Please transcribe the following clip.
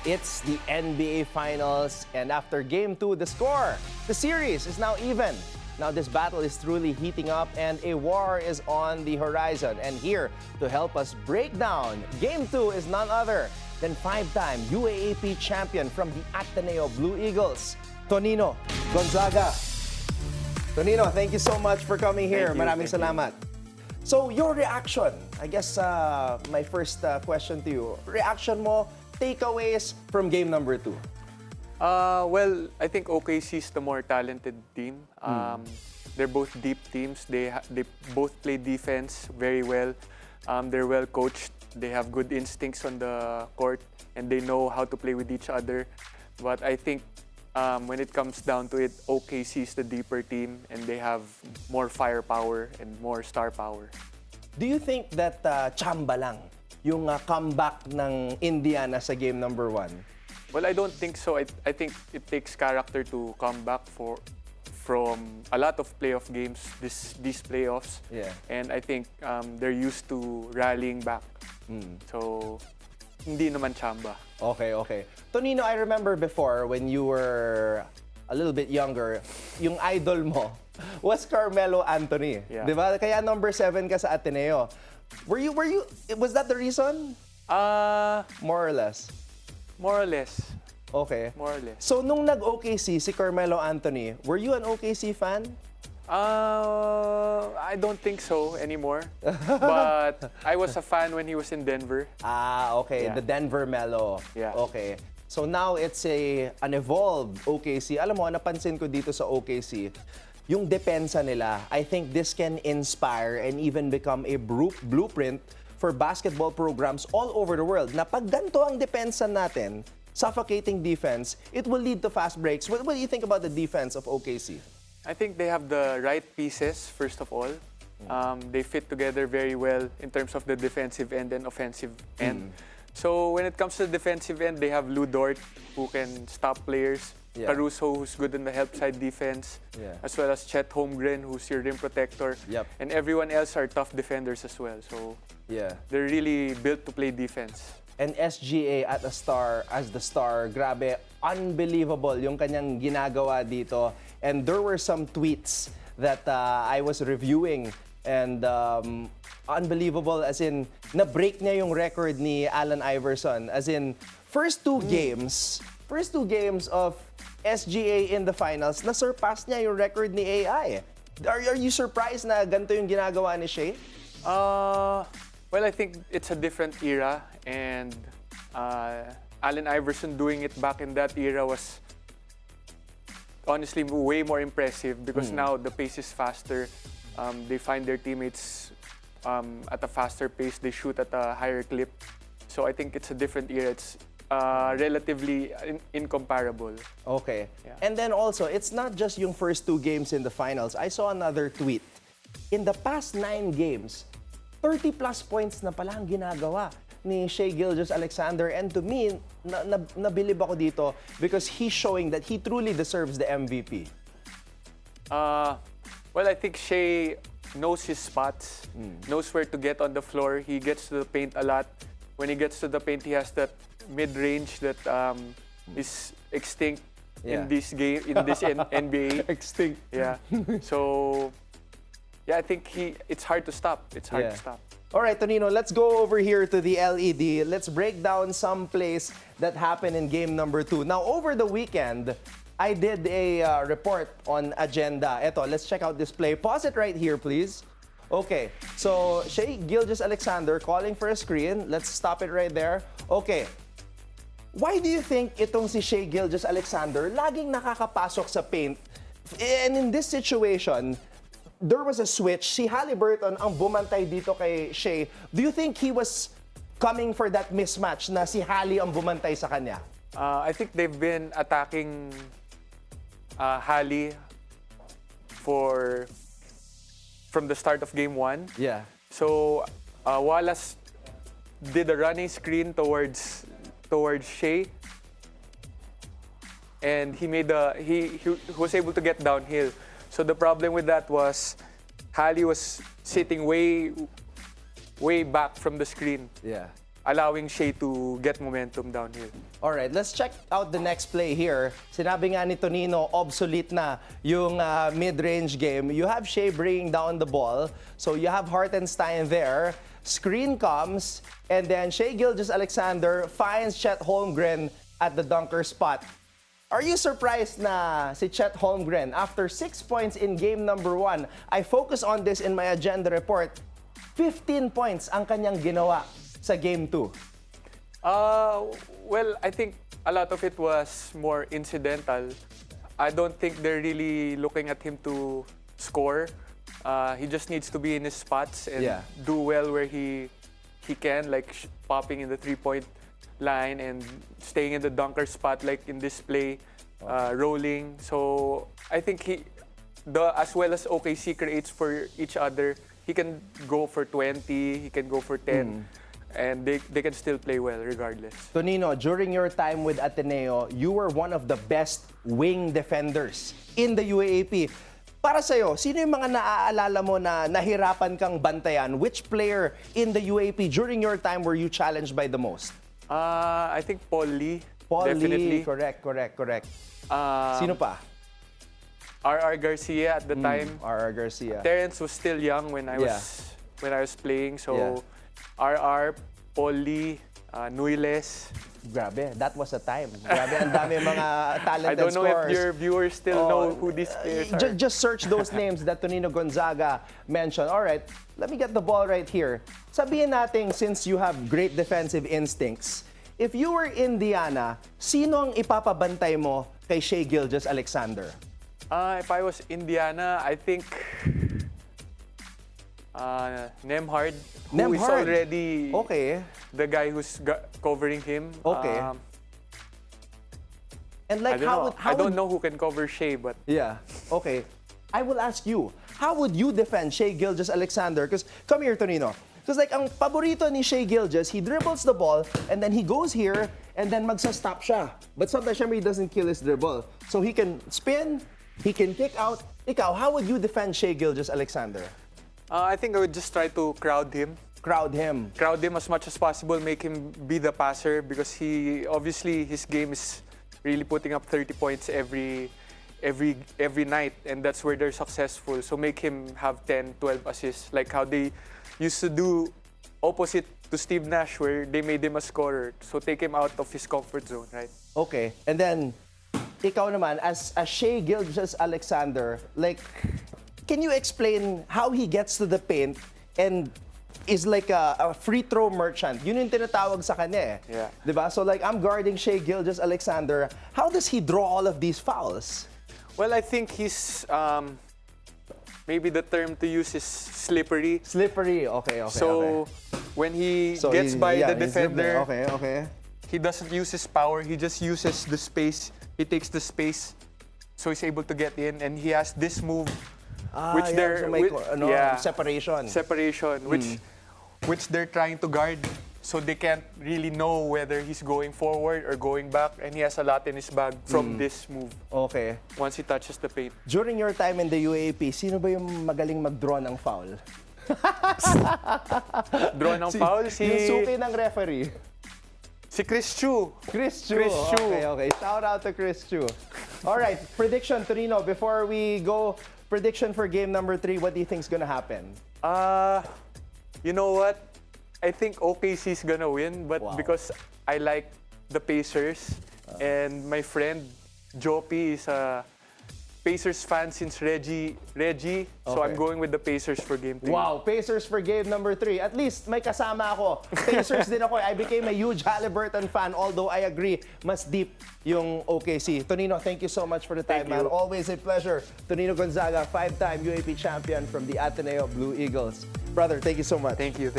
It's the NBA Finals, and after Game 2, the series is now even. Now this battle is truly heating up and a war is on the horizon. And here to help us break down Game 2 is none other than five-time UAAP champion from the Ateneo Blue Eagles, Tonino Gonzaga. Tonino, thank you so much for coming here. Maraming salamat. So, your reaction, I guess my first question to you, reaction mo, takeaways from game number 2? Well, I think OKC is the more talented team. They're both deep teams. They both play defense very well. They're well coached. They have good instincts on the court, and they know how to play with each other. But I think when it comes down to it, OKC is the deeper team, and they have more firepower and more star power. Do you think that chamba lang yung comeback ng Indiana sa game number 1? Well, I don't think so. I think it takes character to come back from a lot of playoff games, these playoffs. Yeah. And I think they're used to rallying back. So, hindi naman chamba. Okay. Tonino, I remember before when you were a little bit younger, yung idol mo was Carmelo Anthony. Yeah. Diba? Kaya number 7 ka sa Ateneo. Was that the reason? More or less. More or less. Okay. More or less. So, nung nag-OKC si Carmelo Anthony, were you an OKC fan? I don't think so anymore. But I was a fan when he was in Denver. Okay. Yeah. The Denver Melo. Yeah. Okay. So now it's an evolved OKC. Alam mo, napansin ko dito sa OKC, yung depensa nila, I think this can inspire and even become a blueprint for basketball programs all over the world. Na pag ganito ang depensa natin, suffocating defense, it will lead to fast breaks. What do you think about the defense of OKC? I think they have the right pieces, first of all. They fit together very well in terms of the defensive end and offensive end. So when it comes to the defensive end, they have Lou Dort, who can stop players. Yeah. Caruso, who's good in the help side defense. Yeah. As well as Chet Holmgren, who's your rim protector. Yep. And everyone else are tough defenders as well. So Yeah. they're really built to play defense. And SGA as the star, grabe, unbelievable yung kanyang ginagawa dito. And there were some tweets that I was reviewing and unbelievable, as in, na-break niya yung record ni Allen Iverson. As in, first two games of SGA in the finals, na-surpass niya yung record ni AI. Are you surprised na ganito yung ginagawa ni Shea? Well, I think it's a different era, and Allen Iverson doing it back in that era was honestly way more impressive because now the pace is faster. They find their teammates at a faster pace. They shoot at a higher clip. So I think it's a different era. It's relatively incomparable. Okay. Yeah. And then also, it's not just yung first 2 games in the finals. I saw another tweet. In the past 9 games, 30-plus points na pala ang ginagawa ni Shai Gilgeous-Alexander. And to me, nabilib ako dito because he's showing that he truly deserves the MVP. Well, I think Shai knows his spots, knows where to get on the floor. He gets to the paint a lot. When he gets to the paint, he has that mid-range that is extinct in this game, in this NBA. Extinct. Yeah. So, yeah, I think it's hard to stop. It's hard to stop. All right, Tonino, let's go over here to the LED. Let's break down some plays that happened in game number 2. Now, over the weekend, I did a report on Agenda. Eto, let's check out this play. Pause it right here, please. Okay, so Shai Gilgeous-Alexander calling for a screen. Let's stop it right there. Okay. Why do you think itong si Shai Gilgeous-Alexander laging nakakapasok sa paint? And in this situation, there was a switch. Si Haliburton ang bumantay dito kay Shai. Do you think he was coming for that mismatch na si Hali ang bumantay sa kanya? I think they've been attacking Hali from the start of game 1. Yeah. So Wallace did a running screen towards Shai, and he was able to get downhill. So the problem with that was Hali was sitting way back from the screen. Yeah. allowing Shea to get momentum downhill. Alright, let's check out the next play here. Sinabi nga ni Tonino, obsolete na yung mid-range game. You have Shea bringing down the ball. So you have Hartenstein there. Screen comes, and then Shea Gilgeous-Alexander finds Chet Holmgren at the dunker spot. Are you surprised na si Chet Holmgren, after 6 points in game number 1, I focus on this in my agenda report, 15 points ang kanyang ginawa sa game 2? Well, I think a lot of it was more incidental. I don't think they're really looking at him to score. He just needs to be in his spots and do well where he can, like popping in the three-point line and staying in the dunker spot, like in this play, rolling. So I think as well as OKC creates for each other, he can go for 20, he can go for 10. And they can still play well regardless. Tonino, during your time with Ateneo, you were one of the best wing defenders in the UAAP. Para sa'yo, sino yung mga naaalala mo na nahirapan kang bantayan? Which player in the UAAP during your time were you challenged by the most? I think Paul Lee. Paul definitely. Lee, correct. Sino pa? R.R. Garcia at the time. R.R. Garcia. Terrence was still young when I was playing, so R.R., Paul Lee, Nuiles. Grabe, that was a time. Grabe, ang dami mga talented I don't know scorers. if your viewers still know who these players are. Just search those names that Tonino Gonzaga mentioned. All right, let me get the ball right here. Sabihin natin, since you have great defensive instincts, if you were Indiana, sino ang ipapabantay mo kay Shea Gilgeous-Alexander? If I was Indiana, I think Nembhard, who is already the guy who's covering him. Okay. And like I don't know who can cover Shea, but yeah. Okay. I will ask you, how would you defend Shea Gilgeous-Alexander? Because come here, Tonino. Because like ang paborito ni Shea Gilgeous, he dribbles the ball and then he goes here and then magsa-stop siya. But sometimes he doesn't kill his dribble. So he can spin, he can kick out. Ikaw, how would you defend Shea Gilgeous-Alexander? I think I would just try to crowd him. Crowd him as much as possible, make him be the passer, because his game is really putting up 30 points every night, and that's where they're successful. So make him have 10, 12 assists, like how they used to do opposite to Steve Nash, where they made him a scorer. So take him out of his comfort zone, right? Okay. And then, ikaw naman, as Shea Gilgeous-Alexander, like, can you explain how he gets to the paint and is like a free throw merchant? Yun yung tinatawag sa kanya eh. Yeah. Diba? So like, I'm guarding Shea Gilgeous-Alexander. How does he draw all of these fouls? Well, I think he's, maybe the term to use is slippery. Slippery, okay. So when he gets by the defender, he doesn't use his power, he just uses the space. He takes the space, so he's able to get in, and he has this move, which separation, which they're trying to guard, so they can't really know whether he's going forward or going back, and he has a lot in his bag from this move. Okay. Once he touches the paint. During your time in the UAAP, sino ba yung magaling mag-draw ng foul? Draw ng foul? Yung suki ng referee. Si Chris Chu. Chris Chu. Okay. Shout out to Chris Chu. All right, prediction, Tonino. Before we go, prediction for game number 3, what do you think is gonna happen? You know what? I think OKC is gonna win, but because I like the Pacers, and my friend Joppy is a Pacers fan since Reggie. So I'm going with the Pacers for game 3. Wow, Pacers for game number 3. At least may kasama ako. Pacers din ako. I became a huge Haliburton fan, although I agree, mas deep yung OKC. Tonino, thank you so much for the time, man. Always a pleasure. Tonino Gonzaga, 5-time UAP champion from the Ateneo Blue Eagles. Brother, thank you so much. Thank you.